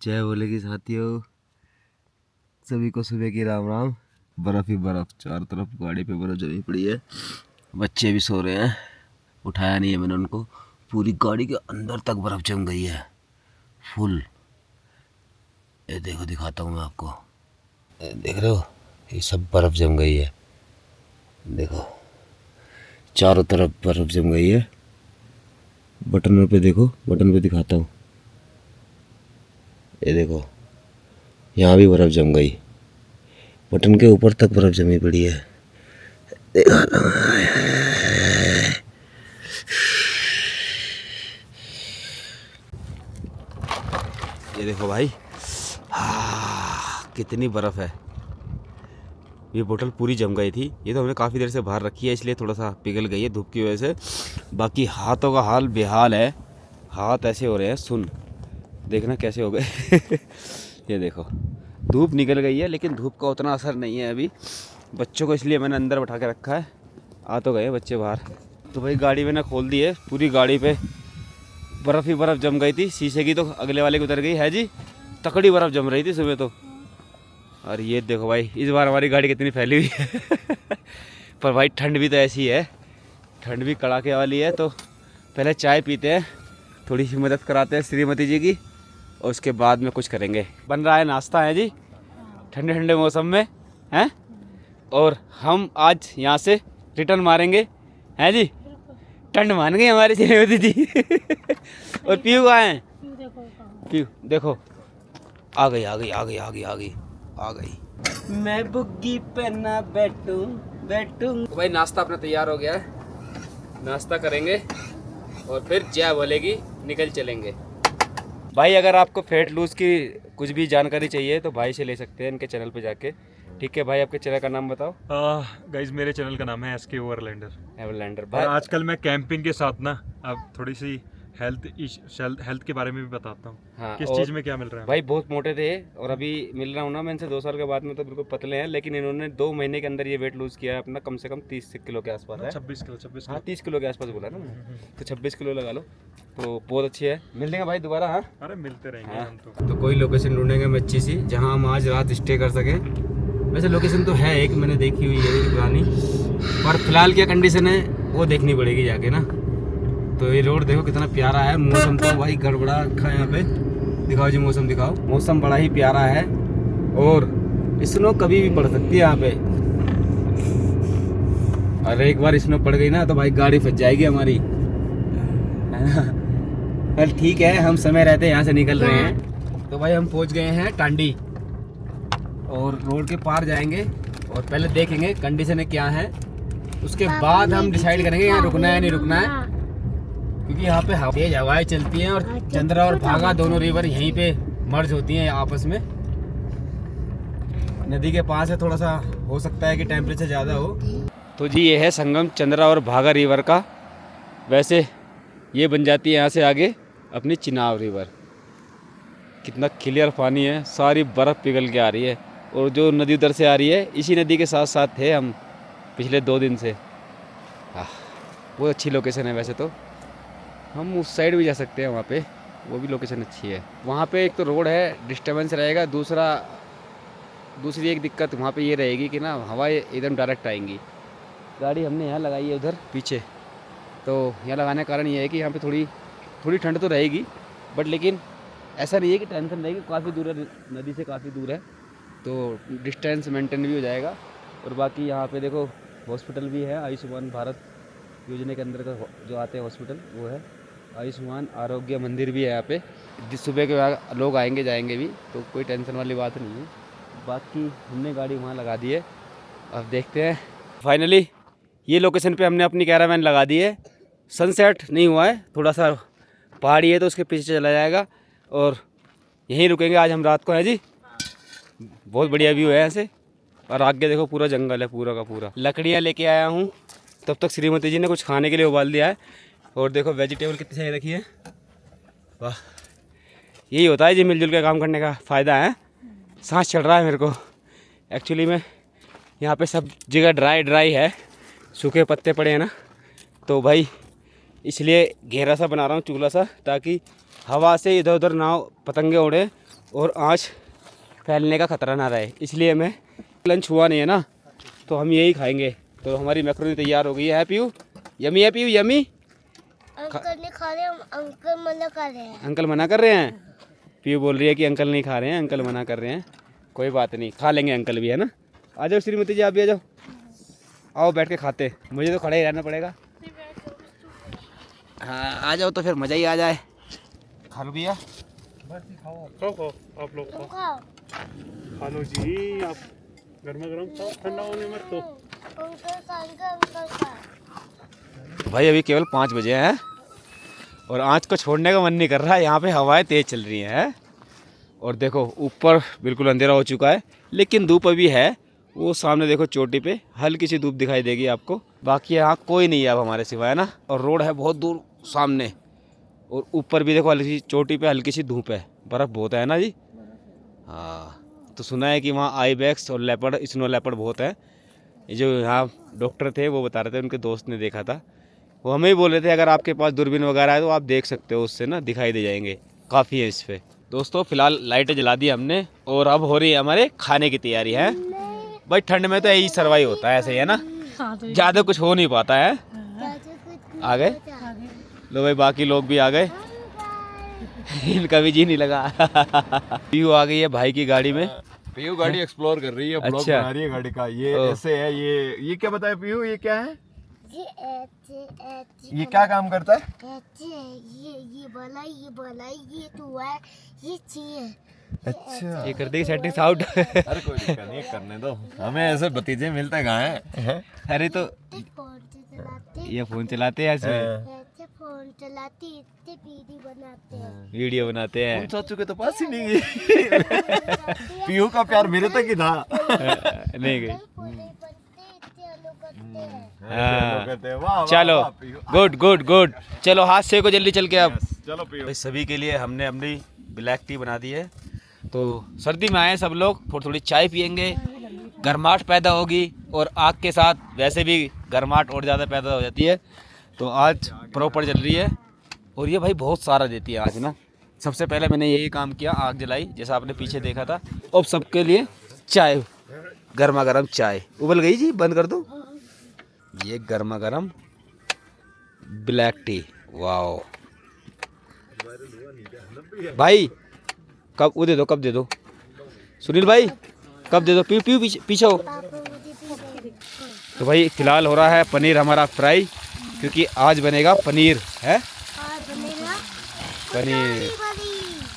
जय बोलेगी साथियों, सभी को सुबह की राम राम। बर्फ ही बर्फ, चारों तरफ गाड़ी पे बर्फ जमी पड़ी है। बच्चे भी सो रहे हैं, उठाया नहीं है मैंने उनको। पूरी गाड़ी के अंदर तक बर्फ जम गई है फुल। ये देखो, दिखाता हूँ मैं आपको। देख रहे हो, ये सब बर्फ जम गई है। देखो चारों तरफ बर्फ जम गई है। बटन पे देखो, बटन पे दिखाता हूँ। ये देखो, यहाँ भी बर्फ जम गई। बटन के ऊपर तक बर्फ जमी पड़ी है। ये देखो भाई, कितनी बर्फ है। ये बोतल पूरी जम गई थी। ये तो हमने काफ़ी देर से बाहर रखी है, इसलिए थोड़ा सा पिघल गई है धूप की वजह से। बाकी हाथों का हाल बेहाल है। हाथ ऐसे हो रहे हैं, सुन देखना कैसे हो गए। ये देखो, धूप निकल गई है लेकिन धूप का उतना असर नहीं है अभी। बच्चों को इसलिए मैंने अंदर बैठा के रखा है। आ तो गए बच्चे बाहर। तो भाई गाड़ी मैंने खोल दी है। पूरी गाड़ी पे बर्फ़ ही बर्फ़ जम गई थी। शीशे की तो अगले वाले की उतर गई है जी। तकड़ी बर्फ़ जम रही थी सुबह तो। और ये देखो भाई, इस बार हमारी गाड़ी कितनी फैली हुई है। पर भाई ठंड भी तो ऐसी है, ठंड भी कड़ाके वाली है। तो पहले चाय पीते हैं, थोड़ी सी मदद कराते हैं श्रीमती जी की, और उसके बाद में कुछ करेंगे। बन रहा है नाश्ता है जी, ठंडे ठंडे मौसम में हैं। और हम आज यहाँ से रिटर्न मारेंगे हैं जी। ठंड मान गई हमारी श्रीमती जी। और पीयू कहाँ है? पीयू देखो, आ गई आ गई आ गई आ गई आ गई आ गई। मैं बुग्गी पहना बैठूं बैठूं। भाई नाश्ता अपना तैयार हो गया है, नाश्ता करेंगे और फिर जय बोलेगी निकल चलेंगे। भाई अगर आपको फैट लूज की कुछ भी जानकारी चाहिए तो भाई से ले सकते हैं इनके चैनल पे जाके। ठीक है भाई, आपके चैनल का नाम बताओ। गाइज मेरे चैनल का नाम है एसके ओवरलैंडर भाई और आजकल मैं कैंपिंग के साथ ना अब थोड़ी सी हेल्थ के बारे में भी बताता हूँ। हाँ, किस चीज़ में क्या मिल रहा है भाई बहुत मोटे थे और अभी मिल रहा हूँ ना मैं इनसे 2 साल के बाद में तो बिल्कुल पतले हैं। लेकिन इन्होंने 2 महीने के अंदर ये वेट लूज किया है अपना, कम से कम 30 किलो के आसपास है। 26 किलो। हाँ 30 किलो के आसपास बोला ना मैंने, तो 26 किलो लगा लो। तो बहुत अच्छी है। मिल देंगे भाई दोबारा। हाँ अरे मिलते रहेंगे हम तो कोई लोकेशन ढूंढेंगे हम अच्छी सी, जहाँ हम आज रात स्टे कर सकें। वैसे लोकेशन तो है एक, मैंने देखी हुई है पुरानी, पर फिलहाल क्या कंडीशन है वो देखनी पड़ेगी जाके ना। तो ये रोड देखो कितना प्यारा है। मौसम तो भाई गड़बड़ा रखा है यहाँ पे। दिखाओ जी मौसम दिखाओ। मौसम बड़ा ही प्यारा है और स्नो कभी भी पड़ सकती है यहाँ पे। अरे एक बार स्नो पड़ गई ना तो भाई गाड़ी फंस जाएगी हमारी। कल ठीक है, हम समय रहते यहाँ से निकल रहे हैं। तो भाई हम पहुँच गए हैं टांडी और रोड के पार जाएंगे और पहले देखेंगे कंडीशन क्या है, उसके बाद हम डिसाइड करेंगे यहाँ रुकना है नहीं रुकना है। क्योंकि यहाँ पे तेज हवाएं चलती हैं और चंद्रा और भागा दोनों रिवर यहीं पे मर्ज होती हैं आपस में। नदी के पास है, थोड़ा सा हो सकता है कि टेम्परेचर ज़्यादा हो। तो जी ये है संगम चंद्रा और भागा रिवर का। वैसे ये बन जाती है यहाँ से आगे अपनी चिनाब रिवर। कितना क्लियर पानी है, सारी बर्फ़ पिघल के आ रही है। और जो नदी उधर से आ रही है, इसी नदी के साथ साथ थे हम पिछले 2 दिन से। बहुत अच्छी लोकेशन है। वैसे तो हम उस साइड भी जा सकते हैं, वहाँ पे वो भी लोकेशन अच्छी है। वहाँ पे एक तो रोड है, डिस्टर्बेंस रहेगा। दूसरी एक दिक्कत वहाँ पे ये रहेगी कि ना हवा एकदम डायरेक्ट आएंगी। गाड़ी हमने यहाँ लगाई है उधर पीछे, तो यहाँ लगाने का कारण ये है कि यहाँ पे थोड़ी ठंड तो रहेगी, बट लेकिन ऐसा नहीं है कि टेंशन रहेगी। काफ़ी दूर है, नदी से काफ़ी दूर है, तो डिस्टेंस मेंटेन भी हो जाएगा। और बाकी यहाँ पे देखो हॉस्पिटल भी है, आयुष्मान भारत योजना के अंदर का जो आते हैं हॉस्पिटल वो है। आयुष्मान आरोग्य मंदिर भी है यहाँ पे। सुबह के लोग आएंगे जाएंगे भी, तो कोई टेंशन वाली बात नहीं है। बाकी हमने गाड़ी वहाँ लगा दी है, अब देखते हैं। फाइनली ये लोकेशन पे हमने अपनी कैरावैन लगा दी है। सनसेट नहीं हुआ है, थोड़ा सा पहाड़ी है तो उसके पीछे चला जाएगा और यहीं रुकेंगे आज हम रात को। है जी, बहुत बढ़िया व्यू है ऐसे। और आगे देखो पूरा जंगल है, पूरा का पूरा। लकड़ियाँ लेके आया हूँ, तब तक श्रीमती जी ने कुछ खाने के लिए उबाल दिया है। और देखो वेजिटेबल कितनी सही रखी है, वाह। यही होता है जी मिलजुल के काम करने का फ़ायदा है। सांस चढ़ रहा है मेरे को। एक्चुअली में यहाँ पे सब जगह ड्राई है, सूखे पत्ते पड़े हैं ना, तो भाई इसलिए घेरा सा बना रहा हूँ, चूल्हा सा, ताकि हवा से इधर उधर ना पतंगे उड़े और आँच फैलने का खतरा ना रहे, इसलिए हमें लंच हुआ नहीं है ना, तो हम यही खाएंगे। तो हमारी मैक्रोनी तैयार हो गई है पीयू। यमी है पीयू, यमी। अंकल ने खा रहे हैं, अंकल मना कर रहे हैं। अंकल मना कर रहे हैं। पीयू बोल रही है कि अंकल नहीं खा रहे हैं, अंकल मना कर रहे हैं। कोई बात नहीं, खा लेंगे अंकल भी, है ना। आ जाओ श्रीमती जी, आप भी आ जाओ। आओ बैठ के खाते, मुझे तो खड़े ही रहना पड़ेगा। हाँ आ जाओ तो फिर मज़ा ही आ जाए। खा लो भैया। खाओ आप लोग तुम खाओ। खाओ। खा लो जी, आप गर्मा गर्म खाओ, ठंडा होने मत तो। अंकल खाएंगे, अंकल खा। भाई अभी केवल 5 बजे हैं और आँच को छोड़ने का मन नहीं कर रहा है। यहाँ पे हवाएं तेज़ चल रही हैं और देखो ऊपर बिल्कुल अंधेरा हो चुका है, लेकिन धूप अभी है। वो सामने देखो चोटी पे हल्की सी धूप दिखाई देगी आपको। बाकी यहाँ कोई नहीं है अब हमारे सिवाय ना, और रोड है बहुत दूर सामने। और ऊपर भी देखो हल्की सी चोटी पे हल्की सी धूप है, बर्फ़ बहुत है ना जी। हाँ, तो सुना है कि वहाँ आईबैक्स और लेपर्ड, स्नो लेपर्ड बहुत है। ये जो यहाँ डॉक्टर थे वो बता रहे थे, उनके दोस्त ने देखा था। वो हमें ही बोल रहे थे अगर आपके पास दूरबीन वगैरह है तो आप देख सकते हो, उससे ना दिखाई दे जाएंगे। काफ़ी है इस पे। दोस्तों फिलहाल लाइटें जला दी हमने और अब हो रही है हमारे खाने की तैयारी है। भाई ठंड में तो यही सर्वाइव होता है, ऐसे ही है ना, ज़्यादा कुछ हो नहीं पाता है। आ गए लो भाई, बाकी लोग भी आ गए। इनका भी जी नहीं लगा। पीयू आ गई है भाई की गाड़ी में। पीयू गाड़ी एक्सप्लोर कर रही है, ब्लॉग अच्छा। बना रही है गाड़ी का। ये ओह। ऐसे है, ये क्या बताया पीयू, ये क्या है, ये ये क्या काम करता है? ये बोला ये तू है, ये चाहिए। अच्छा, ये कर देगी सेटिंग्स आउट। अरे कोई दिक्कत नहीं, करने दो, हमें ऐसे भतीजे मिलते कहाँ हैं? अरे तो फोन से चलाते, ये फ़ोन चलाते हैं, ऐसे ऐसे फोन चलाते, इतने वीडियो बनाते हैं। वीडियो बनाते हैं। चाचू के तो पास ही नहीं गई। पीयू का प्यार मेरे तक ही था। नहीं गई। पूरे बनते, इतने अलग करते हैं। हाँ। कहते हैं, वाह, वाह, चलो वाह, पीयू। गुड गुड गुड, चलो हाथ से को जल्दी चल के। अब चलो पीयू। भाई सभी के लिए हमने अपनी ब्लैक टी बना दी है। तो सर्दी में आए सब लोग, थोड़ी थोड़ी चाय पियेंगे, गर्माहट पैदा होगी और आग के साथ वैसे भी गर्माहट और ज़्यादा पैदा हो जाती है। तो आज प्रॉपर जल रही है और ये भाई बहुत सारा देती है आज ना। सबसे पहले मैंने यही काम किया, आग जलाई जैसा आपने पीछे देखा था। अब सबके लिए चाय, गर्मा गर्म चाय। उबल गई जी, बंद कर दो। ये गर्मा गर्म ब्लैक टी, वाओ भाई। कब वो दे दो, कब दे दो सुनील भाई, कब दे दो। पीऊ पीऊ पीछे हो। पापा मुझे भी तो भाई फिलहाल हो रहा है पनीर हमारा फ्राई, क्योंकि आज बनेगा पनीर है। आज बनेगा पनीर बड़ी।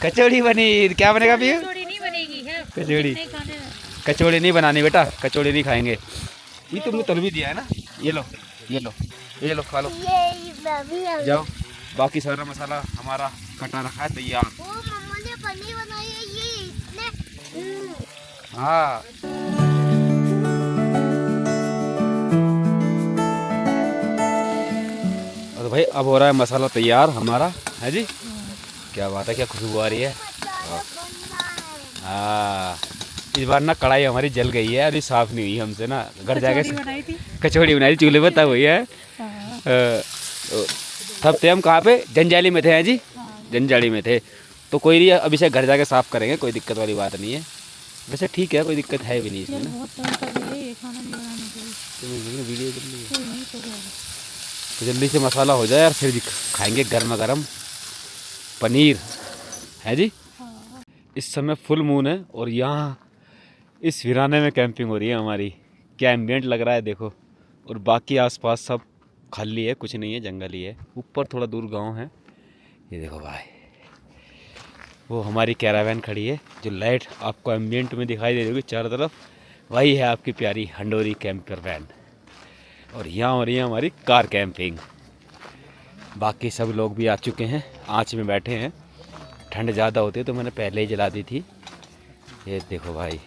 कचौड़ी पनीर। क्या बनेगा पीऊ? कचौड़ी नहीं बनेगी है, कचौड़ी। नहीं खाने में। कचौड़ी नहीं बनानी बेटा, कचौड़ी नहीं खाएंगे। ये तुमने तल भी दिया है ना, ये लो ये लो ये लो, खा लो। ये मैं भी आ गई। जाओ, बाकी सारा मसाला हमारा कटा रखा है तैयार। वो मम्मा ने पनीर बनाई है, ये इसने हाँ और भाई अब हो रहा है मसाला तैयार हमारा, है जी। क्या बात है, क्या खुशबू आ रही है। बनना है। हाँ इस बार ना कढ़ाई हमारी जल गई है, अभी साफ नहीं हुई हमसे ना। घर जाके कचौड़ी बनाई थी। कचौड़ी बनाई, चूल्हे पर तब हुई है। तब थे हम कहाँ पे, जंजाली में थे हैं जी, जंजाली में थे। तो कोई नहीं, अभी से घर जाके साफ करेंगे, कोई दिक्कत वाली बात नहीं है। वैसे ठीक है, कोई दिक्कत है भी नहीं इसमें ना। बहुत टाइम कर रही है ये खाना नहीं बनाने के लिए। तो वीडियो कर ली। कोई नहीं करेगा। तो जल्दी से मसाला हो जाए और फिर खाएंगे गर्मा गर्म पनीर, है जी। इस समय फुल मून है और यहाँ इस वीराने में कैंपिंग हो रही है हमारी। क्या एम्बियंट लग रहा है देखो। और बाकी आसपास सब खाली है, कुछ नहीं है, जंगल ही है। ऊपर थोड़ा दूर गांव है। ये देखो भाई, वो हमारी कैरावैन खड़ी है, जो लाइट आपको एम्बियंट में दिखाई दे रही होगी चारों तरफ, वही है आपकी प्यारी हंडोरी कैंपर वैन। और यहाँ हो रही है हमारी कार कैंपिंग। बाकी सब लोग भी आ चुके हैं, आँच में बैठे हैं। ठंड ज़्यादा होती है तो मैंने पहले ही जला दी थी। ये देखो भाई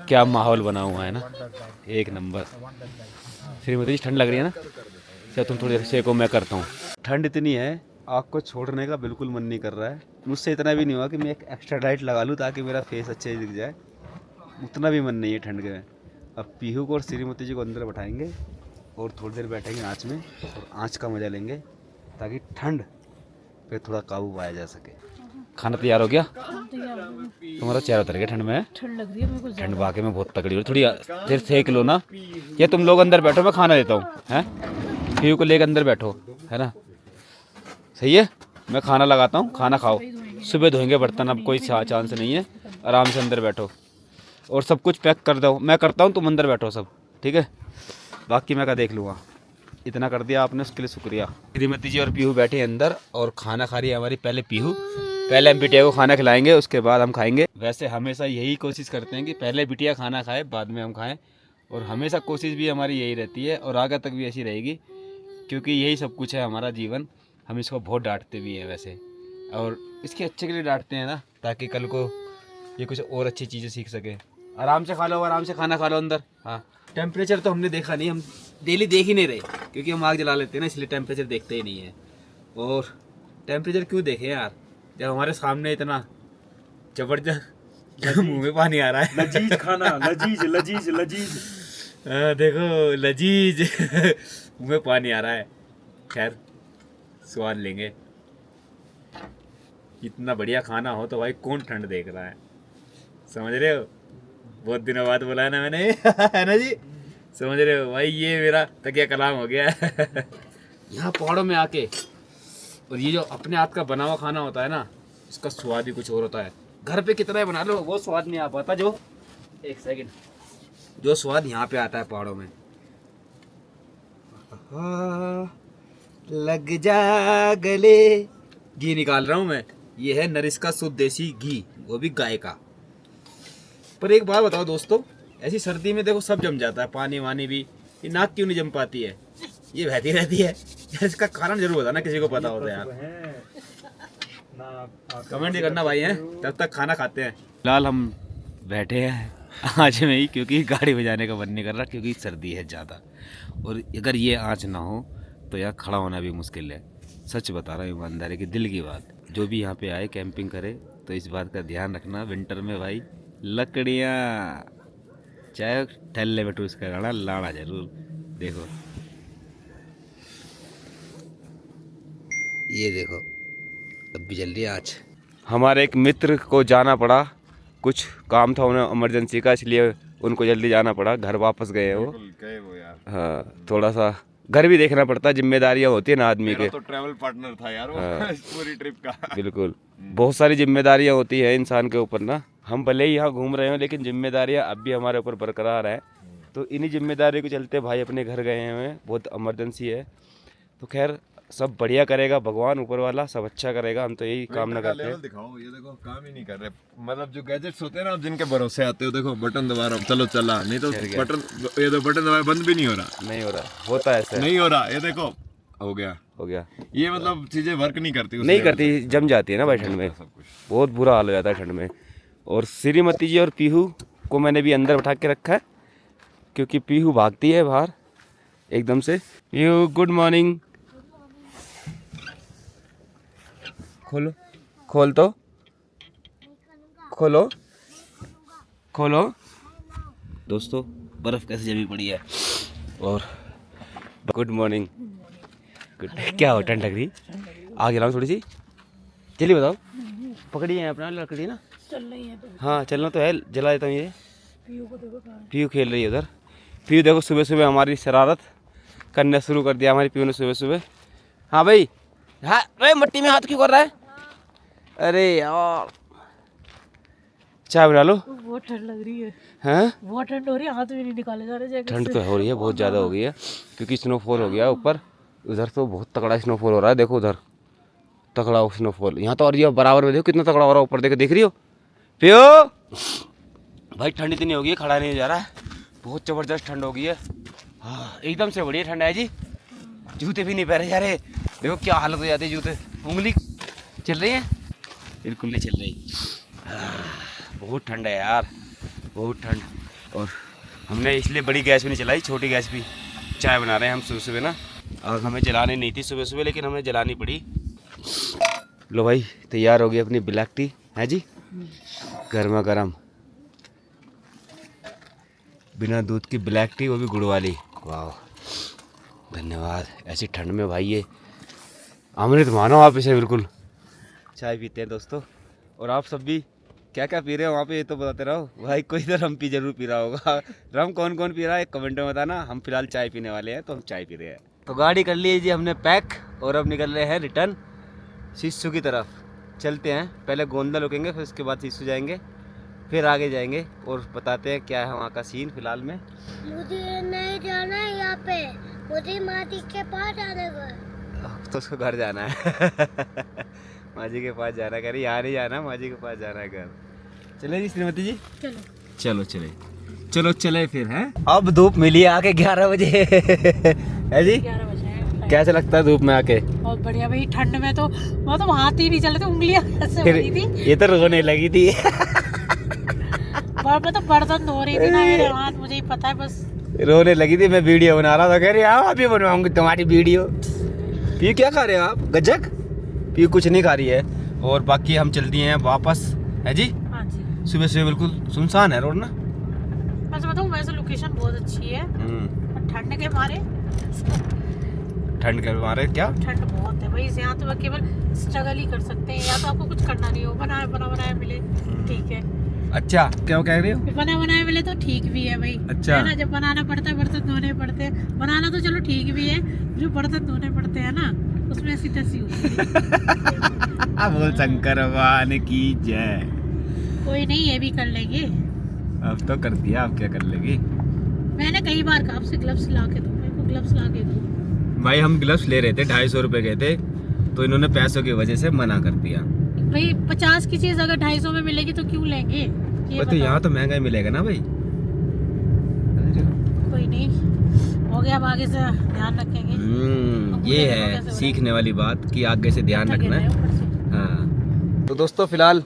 क्या माहौल बना हुआ है ना, एक नंबर। श्रीमती जी ठंड लग रही है ना, चलो तुम थोड़ी देर सेको, मैं करता हूँ। ठंड इतनी है, आग को छोड़ने का बिल्कुल मन नहीं कर रहा है। मुझसे इतना भी नहीं हुआ कि मैं एक एक्स्ट्रा लाइट लगा लूँ ताकि मेरा फेस अच्छे से दिख जाए, उतना भी मन नहीं है ठंड के में। अब पीहू को और श्रीमती जी को अंदर बैठाएंगे और थोड़ी देर बैठेंगे आँच में और आँच का मज़ा लेंगे, ताकि ठंड पे थोड़ा काबू पाया जा सके। खाना तैयार हो गया? तैयार हो गई। तुम्हारा चेहरा उतर गया ठंड में। ठंड लग रही है मेरे को ठंड ज़्यादा। वाकई में बहुत तगड़ी हो रही है। थोड़ी फिर सेक लो ना, या तुम लोग अंदर बैठो, मैं खाना देता हूँ हैं, पीयू को लेकर अंदर बैठो, है ना? सही है, मैं खाना लगाता हूँ, खाना खाओ। सुबह धोएंगे बर्तन, अब कोई चांस नहीं है। आराम से अंदर बैठो और सब कुछ पैक कर दो, मैं करता हूँ, तुम अंदर बैठो सब, ठीक है? बाकी मैं क्या देख लूँगा। इतना कर दिया आपने, उसके लिए शुक्रिया। श्रीमती जी और पीहू बैठे हैं अंदर और खाना खा रही है हमारी पहले पीहू। पहले हम बिटिया को खाना खिलाएंगे, उसके बाद हम खाएंगे। वैसे हमेशा यही कोशिश करते हैं कि पहले बिटिया खाना खाए, बाद में हम खाएं, और हमेशा कोशिश भी हमारी यही रहती है और आगे तक भी ऐसी रहेगी, क्योंकि यही सब कुछ है हमारा जीवन। हम इसको बहुत डांटते भी हैं वैसे, और इसके अच्छे के लिए डांटते हैं ना, ताकि कल को ये कुछ और अच्छी चीज़ें सीख सके। आराम से खा लो, आराम से खाना खा लो अंदर। हाँ, टेम्परेचर तो हमने देखा नहीं, हम डेली देख ही नहीं रहे, क्योंकि हम आग जला लेते हैं ना, इसलिए टेम्परेचर देखते ही नहीं है। और टेम्परेचर क्यों देखें यार, जब हमारे सामने इतना जबरदस्त मुंह में पानी आ रहा है। लजीज खाना, लजीज लजीज लजीज। देखो लजीज मुंह में पानी आ रहा है। खैर, स्वाद लेंगे। इतना बढ़िया खाना हो तो भाई कौन ठंड देख रहा है, समझ रहे हो? बहुत दिनों बाद बोला है ना मैंने है ना जी, समझ रहे हो भाई? ये मेरा तकिया कलाम हो गया है यहाँ पहाड़ों में आके। और ये जो अपने हाथ का बना हुआ खाना होता है ना, इसका स्वाद ही कुछ और होता है। घर पे कितना ही बना लो, वो स्वाद नहीं आ पाता जो, एक सेकंड, जो स्वाद यहाँ पे आता है पहाड़ों में। लग जा गले, घी निकाल रहा हूँ मैं। ये है नरिश का शुद्ध देसी घी, वो भी गाय का। पर एक बात बताओ दोस्तों, ऐसी सर्दी में देखो सब जम जाता है, पानी वानी भी। ये नाक क्यों नहीं जम पाती है? ये बहती रहती है यार, इसका कारण जरूर होता ना, किसी को पता होता है यार। कमेंट ही करना भाई हैं, तब तक खाना खाते हैं। फिलहाल हम बैठे हैं आँच में ही, क्योंकि गाड़ी बजाने का मन नहीं कर रहा, क्योंकि सर्दी है ज़्यादा। और अगर ये आँच ना हो तो यहाँ खड़ा होना भी मुश्किल है। सच बता रहा हूँ, ईमानदारी की दिल की बात। जो भी यहाँ पे आए कैंपिंग करे तो इस बात का ध्यान रखना, विंटर में भाई लकड़ियाँ, चाहे ठल्ले में टूस कर गाना लाना जरूर। देखो ये देखो, अब भी जल रही है आज। हमारे एक मित्र को जाना पड़ा, कुछ काम था उन्हें इमरजेंसी का, इसलिए उनको जल्दी जाना पड़ा, घर वापस गए वो यार। हाँ, थोड़ा सा घर भी देखना पड़ता है, जिम्मेदारियां होती है ना आदमी के। तो ट्रैवल पार्टनर था यार वो पूरी ट्रिप का। बिल्कुल, बहुत सारी जिम्मेदारियां होती है इंसान के ऊपर ना। हम भले ही यहाँ घूम रहे हो, लेकिन जिम्मेदारियां अब भी हमारे ऊपर बरकरार है। तो इन्हीं जिम्मेदारियों के चलते भाई अपने घर गए हुए हैं, बहुत इमरजेंसी है। तो खैर सब बढ़िया करेगा भगवान ऊपर वाला, सब अच्छा करेगा, हम तो यही कामना करते हैं। दिखाओ, ये देखो काम ही नहीं कर रहे। मतलब जो गैजेट्स होते हैं ना, आप जिनके भरोसे आते हो, देखो बटन दबा रहा हूँ, चलो चला, नहीं तो बटन, ये तो बटन दबाया बंद भी नहीं हो रहा। नहीं हो रहा, होता है ऐसा, नहीं हो रहा, ये देखो हो गया। ये मतलब चीजें वर्क नहीं करती, नहीं करती, जम जाती है ना भाई ठंड में, बहुत बुरा हाल हो जाता है ठंड में। और श्रीमती जी और पीहू को मैंने भी अंदर बैठा के रखा है, क्योंकि पीहू भागती है बाहर एकदम से। पीहू गुड मॉर्निंग, खोलो, खोल तो खोलो, खोलो। दोस्तों बर्फ़ कैसे जमी पड़ी है। और गुड मॉर्निंग, गुड। क्या हो, ठंड लग रही? आग जलाऊं थोड़ी सी, जल्दी बताओ। पकड़िए अपना लकड़ी ना, चल रही है तो हाँ चलना तो है, जला देता हूँ ये। पीयू को देखो कहाँ है। पीयू खेल रही है उधर। पीयू देखो सुबह सुबह हमारी शरारत करना शुरू कर दिया हमारी पीयू ने सुबह सुबह। हाँ भाई, हाँ अरे मट्टी में हाथ क्यों कर रहा है? अरे यार, चाय बना लो। बहुत ठंड लग रही है, हैं? बहुत ठंड हो रही है, हाथ भी नहीं निकाले जा रहे जैकेट ठंड से। तो हो रही है, बहुत ज़्यादा हो गई है, क्योंकि स्नोफॉल हो गया ऊपर। उधर तो बहुत तगड़ा स्नोफॉल हो रहा है, देखो उधर तगड़ा स्नोफॉल। यहाँ तो और ये बराबर में देखो कितना तगड़ा हो रहा है ऊपर, देखो, देख रही हो पियो? भाई ठंड इतनी हो गई है, खड़ा नहीं जा रहा है, बहुत ज़बरदस्त ठंड हो गई है। हाँ एकदम से बढ़िया ठंड है जी। जूते भी नहीं पहने जा रहे, देखो क्या हालत हो जाती है, जूते उंगली चल रही है, बिल्कुल नहीं चल रही। बहुत ठंड है यार, बहुत ठंड। और हमने इसलिए बड़ी गैस भी नहीं चलाई, छोटी गैस भी चाय बना रहे हैं हम सुबह सुबह ना। और हमें जलानी नहीं थी सुबह सुबह, लेकिन हमें जलानी पड़ी। लो भाई, तैयार हो गई अपनी ब्लैक टी है जी, गर्मा गर्म, बिना दूध की ब्लैक टी, वो भी गुड़ वाली। वाह, धन्यवाद। ऐसी ठंड में भाई ये अमृत मानो आप इसे, बिल्कुल। चाय पीते हैं दोस्तों, और आप सब भी क्या क्या पी रहे हो वहाँ पे ये तो बताते रहो भाई। कोई तो रम पी जरूर पी रहा होगा। रम कौन कौन पी रहा है कमेंट में बताना। हम फिलहाल चाय पीने वाले हैं तो हम चाय पी रहे हैं। तो गाड़ी कर ली जी हमने पैक और अब निकल रहे हैं रिटर्न सिस्सू की तरफ। चलते हैं, पहले गोंदा रुकेंगे फिर उसके बाद सिस्सू जाएंगे, फिर आगे जाएंगे और बताते हैं क्या है वहाँ का सीन फिलहाल में। मुझे नहीं जाना है यहाँ पे, मुझे माटी के पास जाना है। तो उसको घर जाना है माजी के पास जाना है, कह रही यहाँ नहीं जाना, माजी के पास जाना है घर। चले जी श्रीमती जी, चलो चलो चले, चलो चले फिर हैं। अब धूप मिली आके 11 बजे है जी। 11 बजे हैं। कैसे लगता है धूप में आके? बहुत बढ़िया भाई, ठंड में तो मतलब हाथ ही नहीं चले थे, उंगलियां ऐसे हो रही थी। ये तो रोने लगी थी मतलब बर्तन धो रही थी ना मेरे हाथ, मुझे ही पता है बस। रोने लगी थी। मैं वीडियो बना रहा था, कह रही आओ अभी बनवाऊंगी तुम्हारी वीडियो। पी क्या खा रहे हो आप? गज्जक पी कुछ नहीं खा रही है। और बाकी हम चल दिए हैं वापस है जी। हाँ जी, सुबह से बिल्कुल सुनसान है रोड ना। वैसे बताऊँ वैसे लोकेशन बहुत अच्छी है, ठंड के मारे ठंड के मारे क्या ठंड बहुत है भाई। यहाँ तो केवल स्ट्रगल ही कर सकते हैं, या तो आपको कुछ करना नहीं हो, बनाया मिले ठीक है। अच्छा क्या कह रही हो? बनाया मिले तो ठीक भी है भाई। अच्छा। है ना, जब बनाना पड़ता है बर्तन धोने पड़ते हैं, बनाना तो चलो ठीक भी है, जो बर्तन धोने पड़ते हैं ना उसमें ऐसी तैसी होती है। बोल शंकर भगवान की जय। कोई नहीं, ये भी कर लेंगे। अब तो कर दिया, अब क्या कर लेगी? मैंने कई बार कहा आपसे ग्लव्स ला के दो, मेरे को ग्लव्स ला के दो। भाई हम ग्लव्स ले रहे थे, 250 रुपए गए थे, तो इन्होंने पैसों की वजह से मना कर दिया। भाई 50 की चीज अगर 250 में मिलेगी तो क्यों लेंगे, ये तो यहाँ तो महंगा ही मिलेगा ना भाई। कोई नहीं, हो गया, अब आगे से ध्यान रखेंगे। ये है सीखने वाली बात कि आगे से ध्यान रखना है। हाँ तो दोस्तों फिलहाल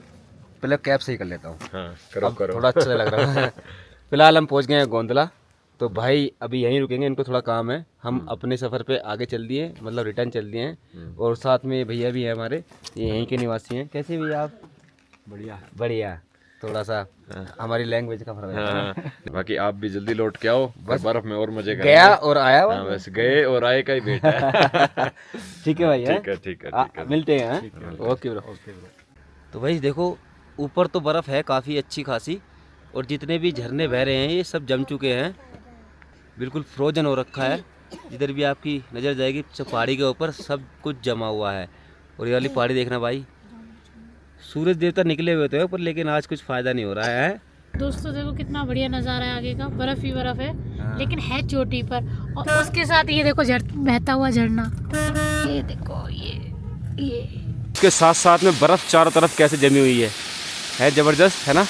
पहले कैब सही कर लेता हूँ। हाँ करो अब करो। थोड़ा अच्छा लग रहा है। फिलहाल हम पहुँच गए हैं गोंदला, तो भाई अभी यहीं रुकेंगे, इनको थोड़ा काम है। हम अपने सफ़र पे आगे चल दिए, मतलब रिटर्न चल दिए हैं। और साथ में भैया भी है हमारे, ये यहीं के निवासी हैं। कैसे भैया आप? बढ़िया बढ़िया। थोड़ा सा हमारी लैंग्वेज का फर्क है। हाँ, बाकी आप भी जल्दी लौट के आओ, बस बर्फ में और मजे करेंगे। गया और आया हुआ। हाँ, बस गए और आए का ही बेटा है। ठीक है भाई, ठीक है ठीक है ठीक है। मिलते हैं। Okay bro. तो भाई देखो ऊपर तो बर्फ़ है काफ़ी अच्छी खासी, और जितने भी झरने बह रहे हैं ये सब जम चुके हैं, बिल्कुल फ्रोजन हो रखा है। जिधर भी आपकी नज़र जाएगी सब पहाड़ी के ऊपर सब कुछ जमा हुआ है। और ये वाली पहाड़ी देखना भाई, सूरज देवता निकले हुए थे पर लेकिन आज कुछ फ़ायदा नहीं हो रहा है। दोस्तों देखो कितना बढ़िया नज़ारा है आगे का, बर्फ ही बर्फ है। लेकिन है चोटी पर, और उसके साथ ये देखो बहता हुआ झरना, ये देखो ये उसके साथ साथ में बर्फ़ चारों तरफ कैसे जमी हुई है ज़बरदस्त है ना।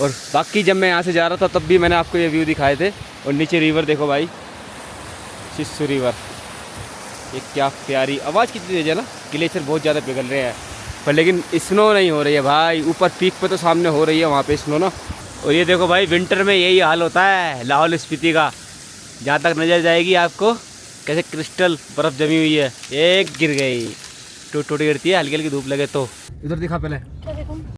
और बाकी जब मैं यहाँ से जा रहा था तब भी मैंने आपको ये व्यू दिखाए थे। और नीचे रिवर देखो भाई, सिस्सू रिवर, ये क्या प्यारी आवाज़ कितनी तेज है ना। ग्लेशियर बहुत ज़्यादा पिघल रहे हैं पर लेकिन स्नो नहीं हो रही है भाई। ऊपर पीक पे तो सामने हो रही है वहाँ पे स्नो ना। और ये देखो भाई विंटर में यही हाल होता है लाहौल स्पीति का। जहाँ तक नज़र जाएगी आपको कैसे क्रिस्टल बर्फ़ जमी हुई है। एक गिर गई, टूट गिरती है हल्की हल्की धूप लगे तो। इधर दिखा पहले।